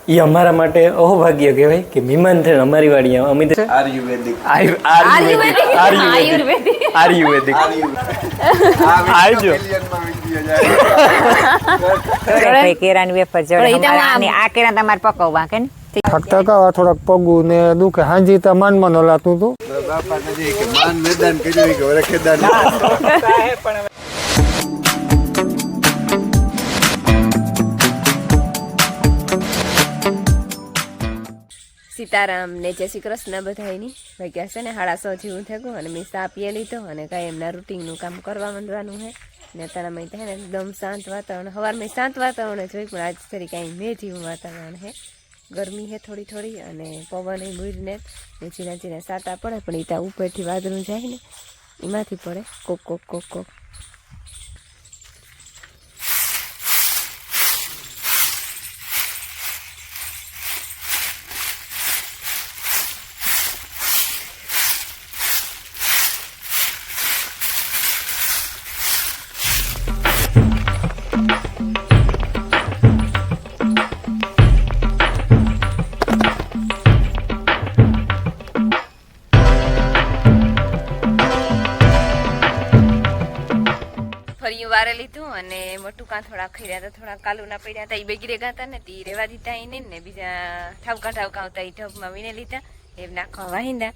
એ અમારા માટે અહોભાગ્ય કહેવાય કે મહેમાન થઈને અમારી વાડી અમે આયુર્વેદિક કેરાની વેફર જડે આ કેરા તમારે પકવવા કે ઠકઠકાવા થોડાક પગું ને દુખે હાંજી તો માનમાં નલાતું હતું બાપા નથી કે માન મેદાન કર્યું કે વરખેદાન સીતારામ ને જય શ્રી કૃષ્ણ બધાયની વાગ્યા છે ને 6:30 જેવું થયું અને મેં ચા પીએ લીધો અને કાંઈ એમના રૂટીનનું કામ કરવા માંડવાનું છે ને અત્યારમાં થાય ને એકદમ શાંત વાતાવરણ સવારમાં શાંત વાતાવરણ જ હોય પણ આજ ફરી કાંઈ મેં જેવું વાતાવરણ છે ગરમી છે થોડી થોડી અને પવન એ મૂરને ઝીણા ઝીણા સાટા પડે પણ એ ત્યાં ઉપરથી વાદળું જાય ને એમાંથી પડે કોક કોક કોક કોક વારે લીધું અને મોટું કાં થોડા ખીર્યા હતા થોડા કાલુના પડ્યા હતા એ બેગીરે ગાતા ને તે રેવા દીધા એને ને બીજા ઠાવકા ઠાવકા હતા એ ઢબમાં વીને લીધા એ નાખવા વાહિંદા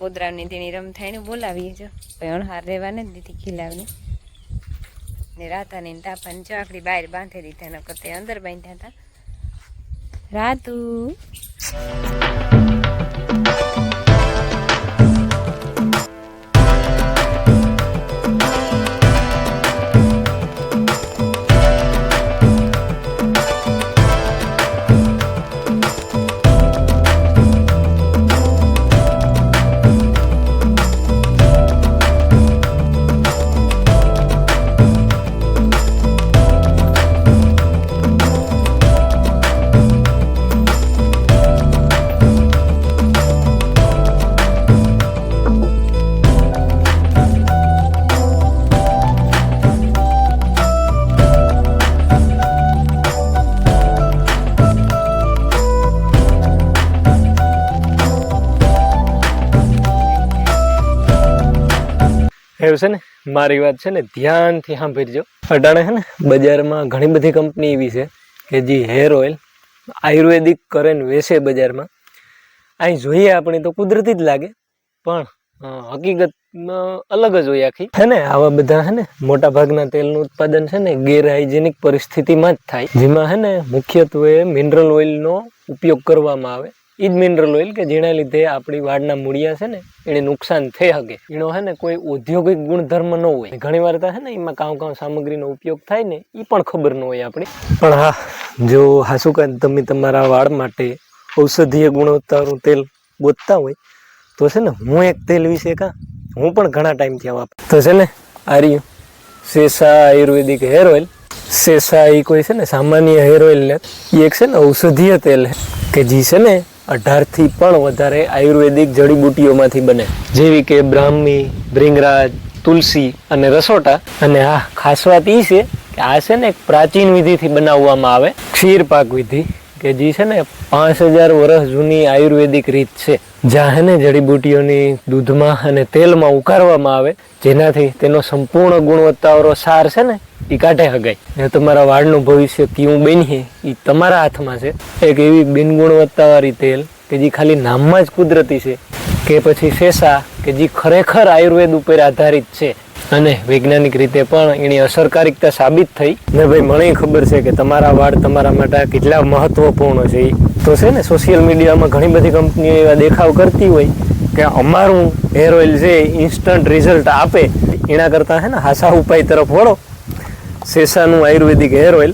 પોદરાની તેની રમથાઈનું બોલાવીએ જો અણહાર રહેવા ને દીધી ખીલાવને ને રાતાને તાપાની ચાકડી બહાર બાંધી દીધા ન કરતે અંદર બાંધ્યા હતા રાતુ એવું છે ને મારી વાત છે ને ધ્યાનથી સાંભળજો અટાણે છે ને બજારમાં ઘણી બધી કંપની એવી છે કે જે હેર ઓઇલ આયુર્વેદિક કરે ને વેચે બજારમાં અહીં જોઈએ આપણે તો કુદરતી જ લાગે પણ હકીકતમાં અલગ જ હોય આખી છે ને આવા બધા છે ને મોટા ભાગના તેલનું ઉત્પાદન છે ને ગેરહાઇજેનિક પરિસ્થિતિમાં જ થાય જેમાં છે ને મુખ્યત્વે મિનરલ ઓઇલનો ઉપયોગ કરવામાં આવે એ જ મિનરલ ઓઇલ કે જેના લીધે આપણી વાળના મૂળિયા છે ને એને નુકસાન થઈ શકે એનો છે ને કોઈ ઔદ્યોગિક ગુણધર્મ ન હોય ઘણી વાર છે ને એમાં કામ સામગ્રીનો ઉપયોગ થાય ને એ પણ ખબર ન હોય આપણી પણ હા જો હાસુકા તમે તમારા વાળ માટે ઔષધીય ગુણવત્તાનું તેલ ગોતતા હોય તો છે ને હું એક તેલ વિશે હું પણ ઘણા ટાઈમથી વાપરું તો છે ને આર્યું શેષા આયુર્વેદિક હેર ઓઇલ શેષા એ કોઈ છે ને સામાન્ય હેર ઓઇલ ને એ એક છે ને ઔષધીય તેલ કે જે છે ને 18 થી પણ વધારે આયુર્વેદિક જડીબુટીઓમાંથી બને જેવી કે બ્રાહ્મી ભૃંગરાજ તુલસી અને રસોટા અને આ ખાસ વાત એ છે કે આ છે ને એક પ્રાચીન વિધિથી બનાવવામાં આવે ક્ષીર પાક વિધિ કે જે છે ને 5000 વર્ષ જૂની આયુર્વેદિક રીત છે જ્યાં છે ને જડીબુટીઓની દૂધમાં અને તેલમાં ઉકાળવામાં આવે જેનાથી તેનો સંપૂર્ણ ગુણવત્તાવાળો સાર છે ને એ કાઢે હગાય ને તમારા વાળનું ભવિષ્ય કેવું બનીએ એ તમારા હાથમાં છે એક એવી બિનગુણવત્તાવાળી તેલ કે જે ખાલી નામમાં જ કુદરતી છે કે પછી શેષા કે જે ખરેખર આયુર્વેદ ઉપર આધારિત છે અને વૈજ્ઞાનિક રીતે પણ એની અસરકારિકતા સાબિત થઈ ને ભાઈ મને ખબર છે કે તમારા વાળ તમારા માટે કેટલા મહત્વપૂર્ણ છે તો છે ને સોશિયલ મીડિયામાં ઘણી બધી કંપનીઓ એવા દેખાવ કરતી હોય કે અમારું હેર ઓઇલ છે ઇન્સ્ટન્ટ રિઝલ્ટ આપે એના કરતાં છે ને હાસા ઉપાય તરફ વળો શેષાનું આયુર્વેદિક હેર ઓઇલ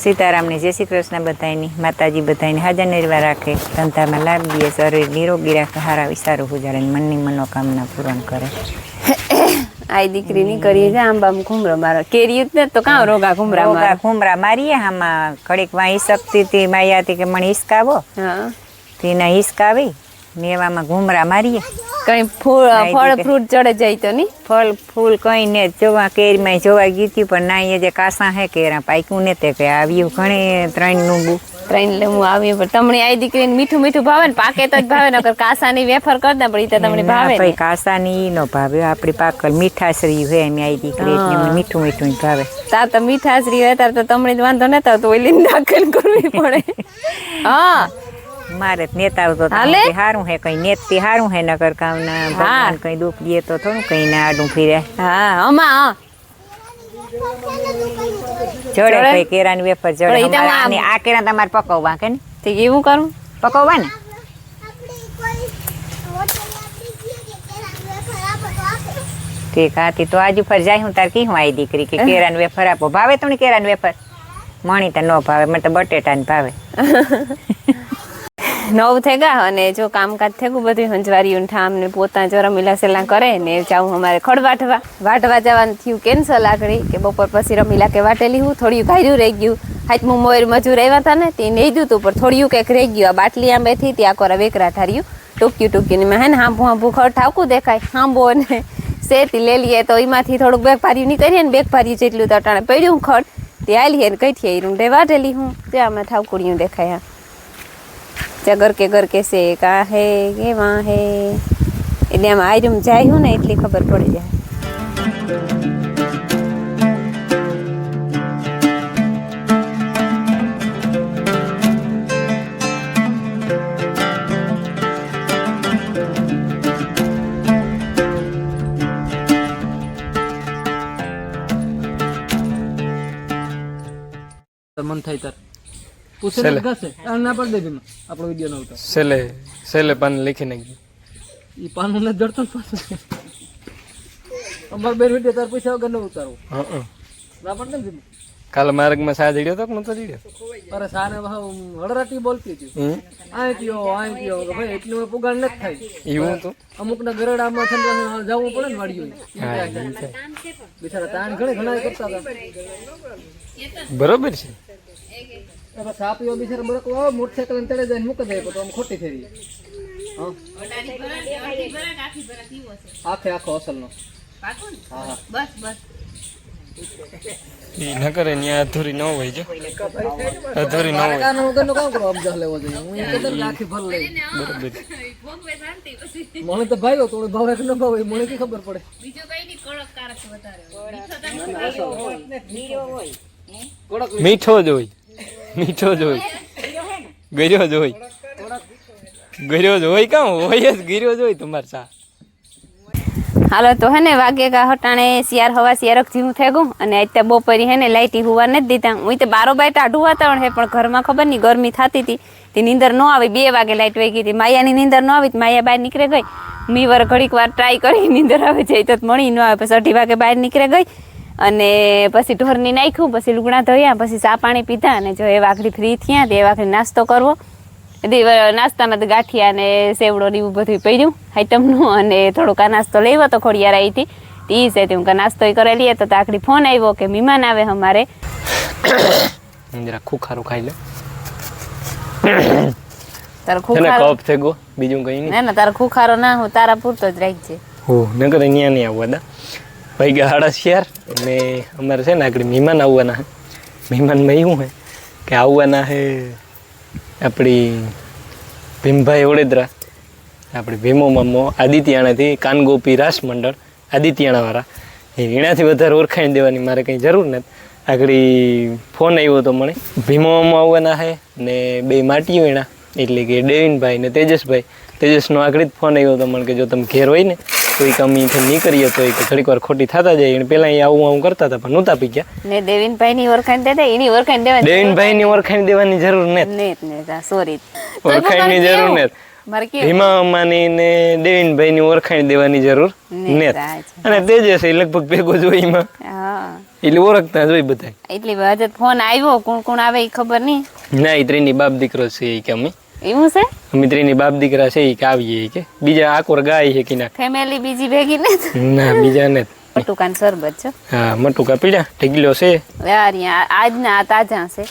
સીતારામને જય શ્રી કૃષ્ણ બધાની માતાજી બધાને હાજર નિર્વા રાખે ધંધામાં લાભ દે શરીર નિરોગી રાખે હારા વિચારો ગુજારે મનની મનોકામના પૂરણ કરે આઈ દીકરીની કરીએ છે આમ બામ ઘુમરો મારો કેરી જ ને તો કાં રોગા ઘુમરા રોગા મારો ઘુમરા મારીએ આમાં ઘડીક માં હિસકતી હતી માયા હતી કે મને હિસકાવો હા તેને હિસકાવી ને એવામાં ઘુમરા મારીએ કઈ ફળ ફ્રૂટ ચડે જાય તો નહીં ફળ ફૂલ કઈ ને જોવા કેરીમાં જોવા ગીતી પણ ના એ જે કાસા હે કેરા પાક્યું ને તે કે આવ્યું ઘણી 3 નું ટ્રેન લે હું આવી પણ તમને આઈ દીકરીને મીઠું મીઠું ભાવે ને પાકે તો જ ભાવે નકર કાસાની વેફર કરતા પણ ઈ તો તમને ભાવે ભાઈ કાસાની નો ભાવે આપણી પાકલ મીઠાસરી હે એમ આઈ દીકરી એટલે મીઠું મીઠું જ ભાવે તાર તો મીઠાસરી હોય તાર તો તમને વાંધો નતો તો ઓલી દાખલ કરવી પડે હા મારે નેતા તો હારું હે કઈ નેતી હારું હે નકર કામ ના ભગવાન કઈ દુઃખ દે તો થોડું કઈ ના આડું ફીરે હા અમા ચડે કઈ કેરાની વેફર ચડે આ કેરા તમારે પકવવા કે ને ઠીક એવું કરું પકવવા ને ઠીક હાથી તો આજુ ફર જાય હું તાર કી હું આઈ દીકરી કે કેરાની વેફર આપો ભાવે તમને કેરાની વેફર મણી તો ન ભાવે મને તો બટેટા ને ભાવે નવ થઈ ગયા અને જો કામકાજ થયું બધું હંજવારીયું ઠામ ને પોતા જરા રમીલા સેલા કરે ને જાઉં અમારે ખડ વાટવા જવાનું થયું કેન્સલ આગળ કે બપોર પછી રમીલા કે વાટેલી હું થોડું ઘાયરું રહી ગયું હાથમાં મોર મજૂર આવ્યા હતા ને તે નહીં દીધું પણ થોડું કંઈક રહી ગયું આ બાટલી આંબે થી ત્યાં કોરા વેકરા ઠાર્યું ટૂંક્યું ને હે ને હાંભું ખડ ઠાવકું દેખાય હાંભો ને શેતી લે લઈએ તો એમાંથી થોડુંક બેગ ભાર્યું નીકળીએ ને બેગ ભાર્યું જેટલું તો અટાણે પડ્યું ખડ તે આલીએ ને કઈ થી રૂંઢે વાટેલી હું ત્યાં અમે ઠાવકુડિયું દેખાય घर के से का है के वहाँ है એટલે આમ આયરમ જાય હું ને એટલી ખબર પડી જાય મન થાય તાર આપણો વિડીયો ન ઉતાર સેલે પાન લખી નાખી ઈ પાન ને જડતો ને પાછું અમાર બે વિડીયો તાર પૈસા વગર ન ઉતારો ના પણ કેમ કાલે માર્ગમાં સા જડ્યો તો કે નતો જડ્યો અરે સાને હળરાટી બોલતી હતી આય પીઓ ભાઈ એટલું પુગાડ ન થાય એવું તો અમુક ના ગરડામાં ઠંડા જવું પડે ને વાડીઓ બિચારા તાણ ઘણા કરતા હતા બરોબર છે સાપીઓ બિચારા બરક મોટરસાઇકલ અંતરે જઈને મૂકી દે તો આમ ખોટી થઈ આખો અસલનો ન કરે ત્યાં અધૂરી ન હોય જો અધૂરી ન હોય વગરનો કામ કરો અબજા લેવો જોઈએ હું એ કદર આખી ભર લઈ બરોબર મને તો ભાઈ તો ભાવે કે ન ભાવે મને કી ખબર પડે બીજો કઈ ની કડક કારક વધારે મીઠો જ હોય મીઠો જ હોય ગર્યો જ હોય ગર્યો જ હોય કામ હોય જ ગર્યો જ હોય તમારે સા હાલો તો હે ને વાગે કા હટાણે શિયાર હવા શિયારક જીવું થઈ ગયું અને અત્યારે બપોરી હે ને લાઈટી હુવા નથી દીધા હું તો બારો બાય ટાઢું વાતાવરણ હે પણ ઘરમાં ખબર નહીં ગરમી થતી હતી તે નીંદર ન આવી 2 વાગે લાઈટ વહી ગઈ હતી માયાની નીંદર ન આવી માયા બહાર નીકળે ગઈ મી વાર ઘડીક વાર ટ્રાય કરી નીંદર આવે છે તો મળી ન આવે પછી 2:30 વાગે બહાર નીકળે ગઈ અને પછી ઢોરની નાખ્યું પછી લુગડા ધોયા પછી ચા પાણી પીધા અને જો એ વાઘડી ફ્રી થયા તે વાઘડી નાસ્તો કરવો નાસ્તામાં તો ગાંઠિયા ને સેવડો ને એવું બધું પડ્યું આઈટમનું અને થોડુંક આ નાસ્તો લેવો તો ખોડિયાર આવી હતી ઈ છે તે હું નાસ્તો કરી લઈએ તો આખડી ફોન આવ્યો કે મહેમાન આવે અમારે જરા ખુખારું ખાઈ લે તાર ખુખારો કપ થઈ ગયો બીજું કઈ નહીં ના તાર ખુખારો ના હું તારા પૂરતો જ રાખજે હો નકર અહીંયા નહીં આવવા દા ભાઈ ગયા 4:30 અને અમારે છે ને આગળ મહેમાન આવવાના મહેમાનમાં એવું હે કે આવવાના હે આપણી ભીમભાઈ ઓળેદરા આપણે ભીમો મામો આદિત્યાણાથી કાનગોપી રાસ મંડળ આદિત્યાણાવાળા એનાથી વધારે ઓળખાણ દેવાની મારે કંઈ જરૂર નથી આગળ ફોન આવ્યો હતો મને ભીમો મામો આવવાના છે ને 2 માટીઓ એના એટલે કે ડેવિનભાઈ ને તેજસનો આગળ જ ફોન આવ્યો હતો મને કે જો તમે ઘેર હોય ને તો એ કામ અહીંથી નીકળીએ તો ઘડીક વાર ખોટી થતા જાય એને પેલા અહીંયા આવું કરતા હતા પણ નહોતા પી ગયા ને દેવિનભાઈની ઓળખાણ દેતા એની ઓળખાણ દેવાની દેવિનભાઈની ઓળખાણ દેવાની જરૂર નથી સોરી ઓળખાણની જરૂર નથી ભીમા અમાની ને દેવિનભાઈની ઓળખાણ દેવાની જરૂર નથી અને તેજસ એ લગભગ ભેગો જ હોય એમાં એટલે ઓળખતા જ હોય બધા એટલે હજુ ફોન આવ્યો કોણ કોણ આવે એ ખબર નહીં ના એ ત્રીની બાપ દીકરો છે કે અમે એવું છે મિત્રીની બાપ દીકરા છે કે આવીએ કે બીજા આકોર ગાય છે કે ના ફેમિલી બીજી ભેગી નથી ના બીજા નથી બટુકાન શરબત છે હા મટુકા પીડા ઢગલો છે યાર આજના આ તાજા છે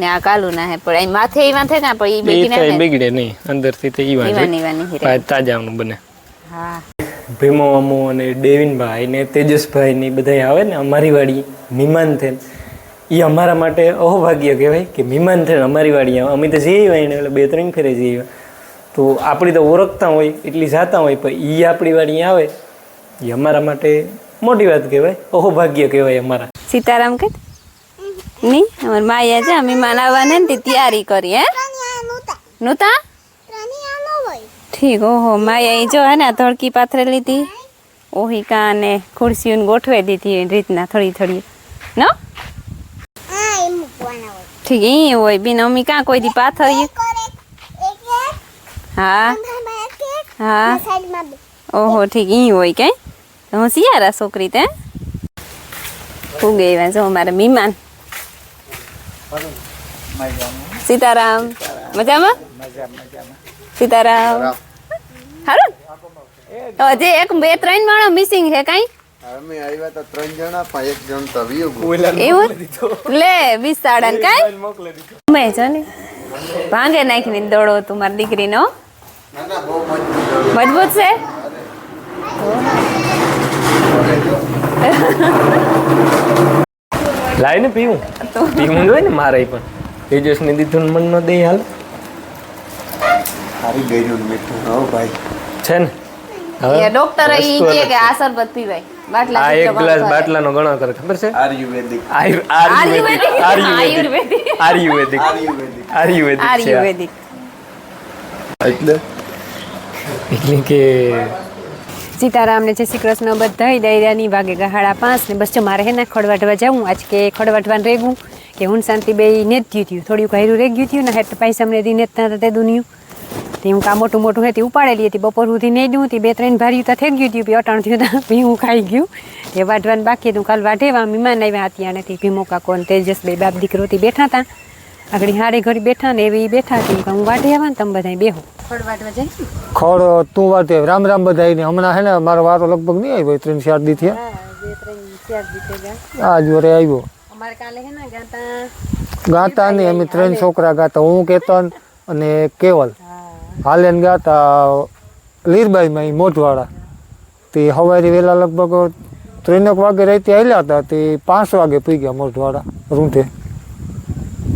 ને આ કાલુના હે પણ અહીં માથે ઈવા થાય ને પણ ઈ એ બેગી તો ના બગડે નહીં અંદરથી તો ઈવાની તાજાનું બને હા ભીમો અમો અને ડેવિનભાઈ ને તેજસભાઈ ને બધા આવે ને અમારી વાડી મહેમાન થઈને એ અમારા માટે અહોભાગ્ય કહેવાય કે મહેમાન થઈને અમારી વાડી આવે. અમે તો જઈએ હોય ને એટલે 2-3 ફેરે જઈએ તો આપણી તો ઓળખતા હોય એટલી જાતા હોય પણ એ આપણી વાડી આવે એ અમારા માટે મોટી વાત કહેવાય, અહોભાગ્ય કહેવાય અમારા. સીતારામ કે ની અમાર માયા છે મહેમાન આવવાને ને તૈયારી કરી હે નોતા ઠીક ઓહો માયા ઈ જો હે ને ધડકી પાથરેલી હતી ઓહિકા ને ખુરશીઓ ગોઠવાઈ દીધી એ રીતના થોડી થોડી નો ઠીક ઈ હોય બિન અમી કાં કોઈ દી પાથરીએ હા હા ઓહો ઠીક ઈ હોય કઈ હું સિયારા છોકરી તે ફૂગે એવા જો મારા મહેમાન સીતારામ મજામાં સીતારામ હારું હજી 1-2-3 માણસ મિસિંગ છે કઈ અમે આવ્યા તો 3 જણા પણ 1 જણ તો વિયો એવું લે 20 સાડા ને કઈ મેં છે ને ભાંગે નાખીને દોડો તું મારી દીકરીનો ના ના બહુ મજબૂત મજબૂત છે લાવીને પીવું પીવું હોય ને મારે પણ તેજસને દીધું ને મન ન દે હાલ સારી ગયું મીઠું હો ભાઈ છે ને એ ડોક્ટર ઈ કહે કે આ શરબત પીવાય બાટલા આ એક ગ્લાસ બાટલાનો ઘણો કરે ખબર છે? આયુર્વેદિક આયુર્વેદિક આયુર્વેદિક આયુર્વેદિક આયુર્વેદિક છે આ. આયુર્વેદિક એટલે એટલે કે સીતારામ ને જય શ્રી કૃષ્ણ બધાય ડાયરાની વાગે ગહાડા 5 ને બસ જો મારે હે ને ખડવાટવા જાઉં આજ કે ખડવાટવાન રેગું કે હું શાંતિ બે ને જ થયું થોડું ઘાયરું રેગ્યું થયું ને હેત પૈસા મને દી નેતા તે દુનિયું તે હું કા મોટું મોટું હતી ઉપાડેલી હતી બપોર સુધી નહીં દઉં હતી 2-3 ભાર્યું તો થઈ ગયું હતું અટાણ થયું તા પછી હું ખાઈ ગયું એ વાટવાનું બાકી હતું કાલ વાઢેવા મહેમાન આવ્યા હતી આનેથી ભીમો કાકો ને તેજસ બે બાપ દીકરોથી બેઠા હતા આગળ હારે ઘડી બેઠા ને એવી બેઠા હતી હું વાઢે આવ્યા ને તમે બધા બેહો ખડવાટવા જાય ખડ તું વાતે રામ રામ બધા આવીને હમણાં હે ને મારો વારો લગભગ નહીં આવ્યો 3-4 દી થયા 2-3-4 દીતે આજ વરે આવ્યો અમારે કાલે હે ને ગાતા ગાતા ને અમે 3 છોકરા ગાતા હું કેતન અને કેવલ હાલે ને ગાતા લીરબાઈમાં મોઢવાળા તે સવારે વહેલા લગભગ 3 વાગે રાતે આવેલા હતા તે 5 વાગે પી ગયા મોઢવાળા રૂંઢે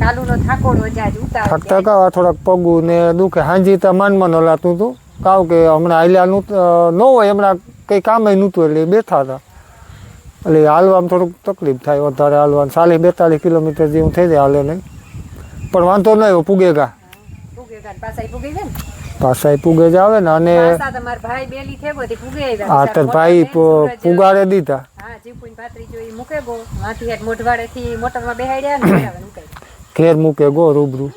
કાલુનો થાકોડો જાજ ઉતાર થાકતા કાવા થોડાક પગું ને દુખે હાંજી તો માનમાં હલાતું હતું કાવ કે હમણાં હાલ્યાનું ન હોય હમણાં કંઈ કામે નહોતું એટલે બેઠા હતા એટલે હાલવામાં થોડુંક તકલીફ થાય વધારે હાલવાનું 40-42 કિલોમીટર જેવું થઈ જાય હાલે નહીં પણ વાંધો નહીં હોય પૂગેગા પાછા પૂગે જ આવે ને અને ભાઈ બેલી થેગો તે પૂગે હા તો ભાઈ પુગાડે દીધા હા જીવપુન પાત્રી જોઈ મૂકે ગો વાથી હેડ મોઢવાડે થી મોટરમાં બેહાડ્યા ને મૂકે ઘેર મૂકે ગો રૂબરૂ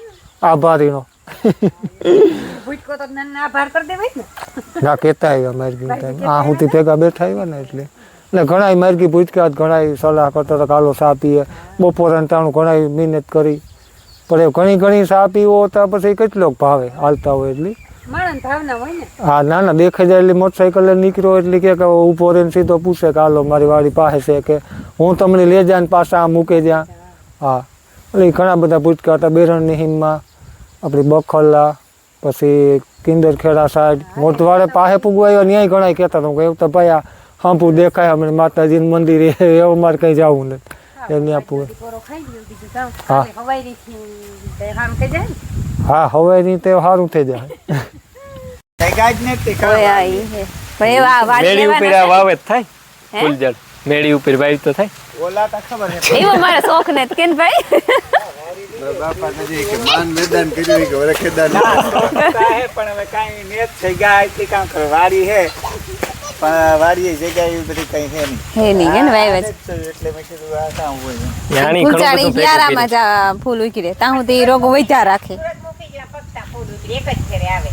આભારીનો ભૂટકો તો નન આભાર કરી દેવાય ને ના કહેતા આવ્યા માર્ગી ટાઈમ આ હું ભેગા બેઠા આવ્યા ને એટલે ને ઘણા માર્ગી ભૂચકા ઘણા સલાહ કરતા હતા કાલો સા પીએ બપોરે ટાણું ઘણા મહેનત કરી પણ ઘણી ઘણી સા પીવો તો પછી કેટલોક ભાવે હાલતા હોય એટલે હા ના ના દેખાઈ જાય એટલે મોટરસાઇકલ નીકળ્યો એટલે કે ઊભો રહીને સીધો પૂછે કે હાલો મારી વાડી પાસે છે કે હું તમને લઈ જાય ને પાછા આ મૂકે જ્યાં હા એટલે ઘણા બધા ભૂચકા હતા બેરણની હિમમાં આપણી બખલા પછી કિંદરખેડા સાઈડ મોટવાડે પાસે પૂગવા આવ્યા ત્યાંય ઘણા કહેતા હતા કે એવું તો ભાઈ આ હાંપુ દેખાય અમને માતાજીનું મંદિર એવું મારે કંઈ જવું નથી એમ ત્યાં પૂગે હા હા હવાની તે સારું થઈ જાય મેળી ઉપર આ વાવે થાય ફૂલજળ મેળી ઉપર વાવી તો થાય એવો મારો શોખ ને કેન ભાઈ બાપા નથી કે માન મેદાન કર્યું કે વરે ખેદાન પણ હવે કાંઈ નેત થઈ ગયા તે કામ કરે વાડી હે પણ વાડી જગ્યા એવી બધી કઈ હે નહીં હે નહીં ને વાય એટલે મેં કીધું આ કામ હોય યાણી ઘણું ફૂલચાડી બધું ભેગું યારામાં જ ફૂલ ઉકળે તા હું તે રોગો વૈધા રાખે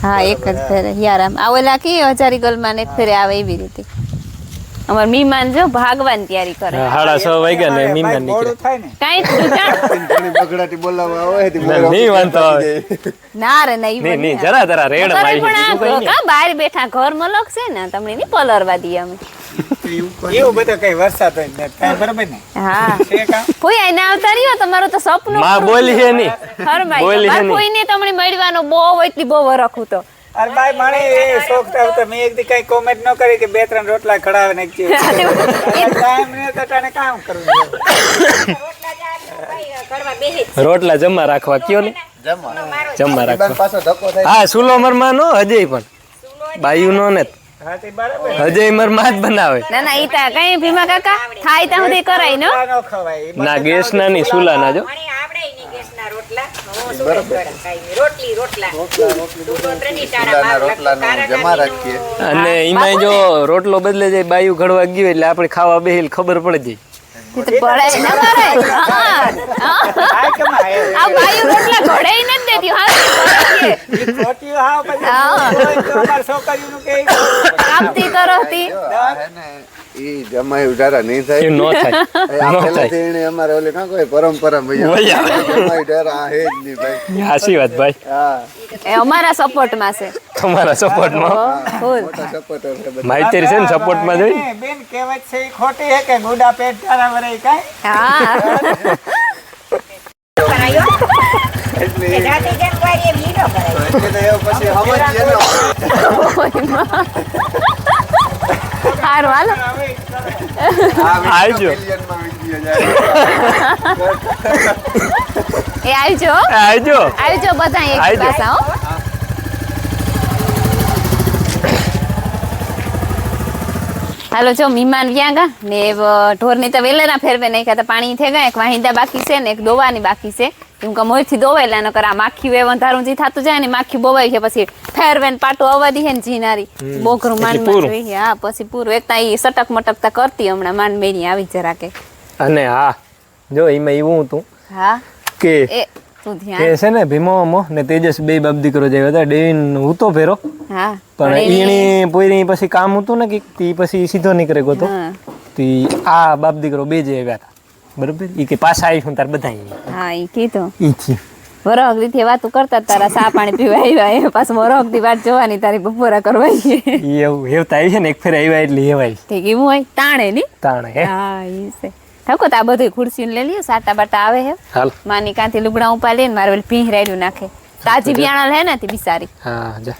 હા એક જ ફેરે યારામ આવેલા કે હજારી ગલમાં એક ફેરે આવે એવી રીતે અમાર મહેમાન જો ભાગવાની તૈયારી કરે 6:30 વાગ્યા ને મહેમાન નીકળે થાય ને કાઈ તું બગડાટી બોલાવવા આવે તે નહીં વાંધો આવે ના રે નહીં નહીં જરા રેડ મારી કા બહાર બેઠા ઘર મલક છે ને તમને નહીં પલરવા દઈએ અમે એવું બધું કઈ વરસાદ હોય ને કાંઈ બરાબર ને હા છે કામ ફોઈ આઈને આવતા રહ્યો તમારું તો સપનું માં બોલી છે ની હરમાઈ બોલી છે માર ની. ફોઈને તમને મળવાનો બહુ એટલી બહુ વરખું તો અરે ભાઈ માણે એ શોખ થયો તો મેં એક દી કઈ કોમેન્ટ ન કરી કે 2-3 રોટલા ખડાવે ને ટાઈમ ને તો તને કામ કરવું રોટલા જમવા રાખવા કયો ને જમવા રાખવા પાછો ધક્કો થાય હા સુલો મરમાં નો અજય પણ બાયુ નો ને હા તે બરાબર અજય મરમાં જ બનાવે ના ના ઈ તા કઈ ભીમા કાકા થાય ત્યાં સુધી કરાય ને ન ખવાય ના ગેસ ના ની સુલા ના જો ચૂલાના રોટલાનું જમા રાખીએ અને એમાં જો રોટલો બદલે જાય બાયુ ઘડવા ગયું એટલે આપણે ખાવા બેહીલ ખબર પડી ઈ તો પડાય ના મારાય આ કેમ આયે આ બાયુ રોટલા ઘોડાઈ નથી દેતી હા ખોટી હા પછી હા. કોઈ તો અમાર છોકરીઓનું કે કાપતી કરતી ઈ જમાયું ડારા નહીં થાય જાય નો થાય આ નો પહેલાથી થાય એને અમારે ઓલી કાં કોઈ પરંપરા વહી આવે. જમાયું ડારા આ હે જ નહીં ભાઈ હાસી વાત ભાઈ હા એ અમારા સપોર્ટમાં છે તમારા સપોર્ટમાં ફૂલ મોટા સપોર્ટર છે બધા. માહિતી છે ને સપોર્ટમાં જોઈ બેન કહેવત છે ઈ ખોટી હે કે ગુડા પેટ તારા વરાય કાંઈ હા એટલે તો એવું પછી સમજીએ ને હારું હાલો આવજો. મિલિયનમાં વીડિયો જાય એ આવજો આવજો આવજો બધા એક આવજો. પાસા હો હાલો જો મીમાન વ્યા ગા ને ઢોરની તો વેલેના ફેરવે નાખ્યા તો પાણી થઈ ગયા એક વાહિંદા બાકી છે ને એક દોવાની બાકી છે કેમ કે મોરથી દોવાયેલા નકર આ માખી વે વધારું જે થતું જાય ને માખી બોવાઈ છે પછી ફેરવે ને પાટું આવવા દી હે ને જીનારી બોકરું એટલે માન પૂરું. જોઈએ હા પછી પૂરું એક ઈ સટક મટકતા કરતી હમણાં માન બેની આવી જરાકે અને હા જો એમાં એવું હતું હા કે એ તું કે ધ્યાન છે ને ભીમો ને તેજસ બે બાપ દીકરો જાય હતા ડેન હું તો ફેરો હા પણ ઈણી પોઈની પછી કામ હતું ને કે તી પછી સીધો નીકળે ગયો તો હા. તી આ બાપ દીકરો બે જે આવ્યા હતા બરોબર ઈ કે પાછા આવી તાર બધા હા ઈ કીધું ઈ થી વરખ દીથી વાતું કરતા તારા સા પાણી પીવા આવ્યા એ પાછું વરખ દી વાત જોવાની તારી બપોરા કરવા ઈ એવું હેવતા આવી છે ને એક ફેર આવ્યા એટલે હેવાય ઠીક એવું હોય તાણે ની તાણે હે હા ઈ છે ઠાકો તો આ બધું ખુરશી લઈ લ્યો સાટા બાટા આવે હે હાલ માની કાંથી લુગડા ઉપા લે ને મારે ઓલી ભીંહ રાડ્યું નાખે તાજી બિયાણા હે ને તે બિસારી હા જા